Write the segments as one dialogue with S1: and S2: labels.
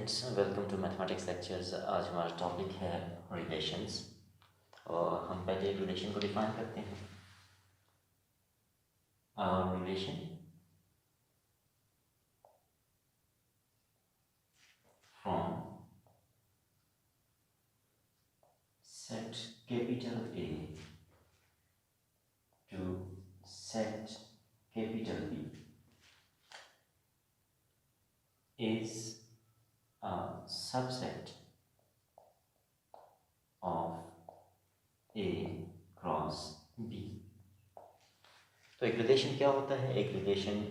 S1: Students, welcome to mathematics lectures. आज हमारा topic है रिलेशंस और हम पहले रिलेशन को डिफाइन करते हैं। Relation from set capital A to set capital B is a subset of A cross B। तो एक रिलेशन क्या होता है? एक रिलेशन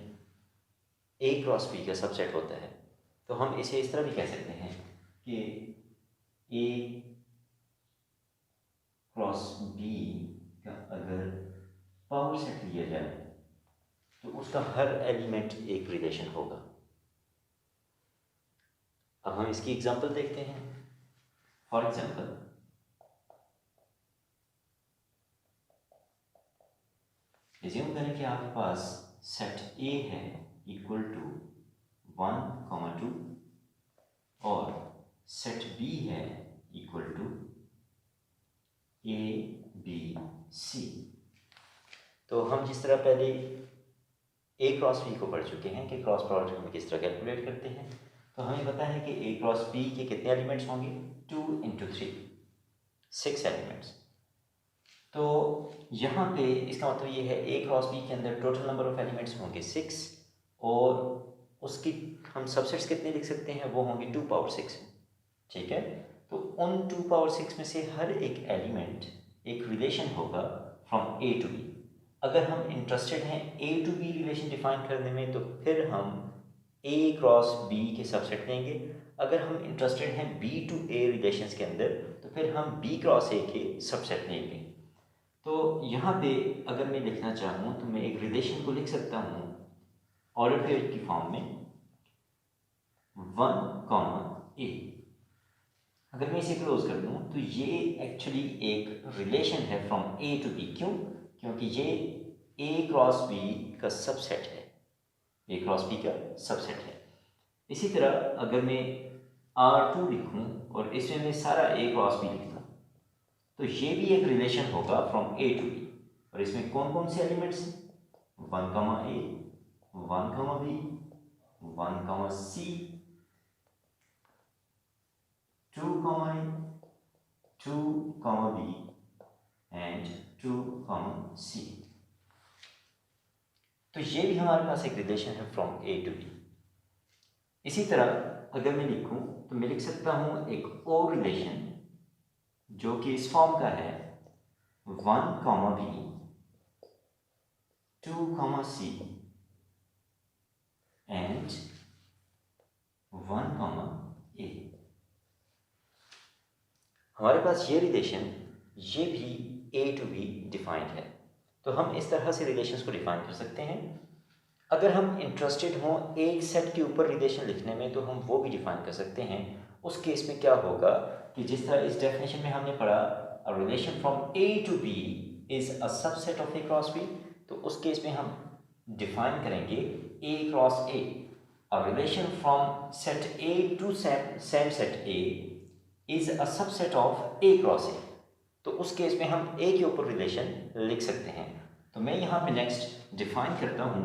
S1: A क्रॉस B का सबसेट होता है। तो हम इसे इस तरह भी कह सकते हैं कि A क्रॉस B का अगर पावर सेट लिया जाए तो उसका हर एलिमेंट एक रिलेशन होगा। अब हम इसकी एग्जांपल देखते हैं। फॉर एग्जांपल, एज्यूम करें कि आपके पास सेट A है इक्वल टू 1, 2 और सेट B है equal to A, B, C। तो हम जिस तरह पहले A क्रॉस B को पढ़ चुके हैं कि क्रॉस प्रोडक्ट हम किस तरह कैलकुलेट करते हैं, तो हमें पता है कि A क्रॉस B के कितने एलिमेंट्स होंगे? 2 × 3, 6 एलिमेंट्स। तो यहाँ पे इसका मतलब ये है A क्रॉस B के अंदर टोटल नंबर ऑफ एलिमेंट्स होंगे 6 और उसकी हम सबसेट्स कितने लिख सकते हैं? वो होंगे 2 पावर 6। ठीक है, तो उन 2 पावर 6 में से हर एक एलिमेंट एक रिलेशन होगा फ्रॉम A टू B। अगर हम इंटरेस्टेड हैं A to B relation define करने में तो फिर हम A क्रॉस B के सबसेट लेंगे। अगर हम इंटरेस्टेड हैं B टू A रिलेशंस के अंदर तो फिर हम B क्रॉस A के सबसेट लेंगे। तो यहाँ पे अगर मैं लिखना चाहूँ तो मैं एक रिलेशन को लिख सकता हूँ ऑर्डर पेयर की फॉर्म में 1, A। अगर मैं इसे क्लोज कर दूँ तो ये एक्चुअली एक रिलेशन है फ्रॉम A टू B। क्यों? क्योंकि ये A क्रॉस B का सबसेट है, A क्रॉस B का सबसेट है। इसी तरह अगर मैं R2 लिखूँ और इसमें मैं सारा A क्रॉस B लिख दूँ तो ये भी एक रिलेशन होगा फ्रॉम A टू B। और इसमें कौन कौन से एलिमेंट्स हैं? 1, A, 1, B, 1, C, 2, A, 2, B and 2, C। तो ये भी हमारे पास एक रिलेशन है फ्रॉम A टू B। इसी तरह अगर मैं लिखूं तो मैं लिख सकता हूं एक और रिलेशन जो कि इस फॉर्म का है 1, B, 2, C एंड 1, A। हमारे पास ये रिलेशन ये भी A टू B डिफाइंड है। तो हम इस तरह से रिलेशंस को डिफाइन कर सकते हैं। अगर हम इंटरेस्टेड हों एक सेट के ऊपर रिलेशन लिखने में तो हम वो भी डिफाइन कर सकते हैं। उस केस में क्या होगा कि जिस तरह इस डेफिनेशन में हमने पढ़ा a relation from A to B is a subset of A cross B, तो उस केस में हम डिफाइन करेंगे A cross A। A relation from set A to same set A is a subset of A cross A। तो उस case में हम A के ऊपर रिलेशन लिख सकते हैं। तो मैं यहाँ पे नेक्स्ट डिफाइन करता हूँ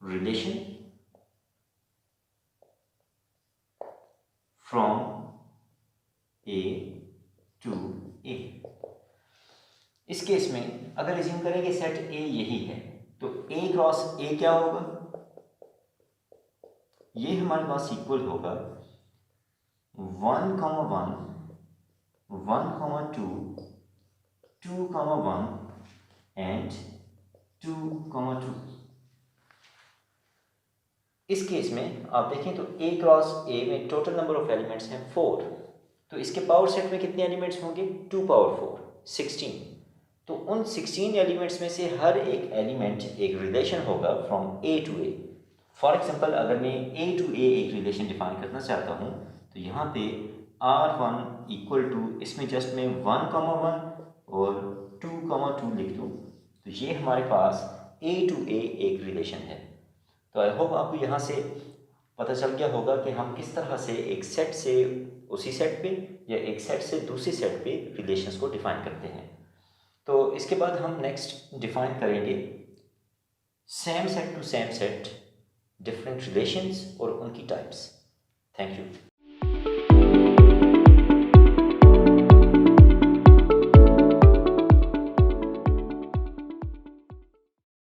S1: relation from A to A। इस केस में अगर एज्यूम करें कि सेट A यही है तो A क्रॉस A क्या होगा? ये हमारे पास इक्वल होगा 1, 1, 2, 2, 1 एंड 2, 2। इस केस में आप देखें तो A क्रॉस A में टोटल नंबर ऑफ एलिमेंट्स हैं 4। तो इसके पावर सेट में कितने एलिमेंट्स होंगे? 2 पावर 4, 16। तो उन 16 एलिमेंट्स में से हर एक एलिमेंट एक रिलेशन होगा from A to A। For example अगर मैं A टू A एक रिलेशन डिफाइन करना चाहता हूँ तो यहाँ पे R1 इक्वल टू इसमें जस्ट मैं 1, 1 और 2, 2 लिख दूँ तो ये हमारे पास A टू A एक रिलेशन है। तो आई होप आपको यहाँ से पता चल गया होगा कि हम किस तरह से एक सेट से उसी सेट पे या एक सेट से दूसरी सेट पे रिलेशंस को डिफाइन करते हैं। तो इसके बाद हम नेक्स्ट डिफाइन करेंगे same set to same set, different relations और उनकी टाइप्स। Thank you.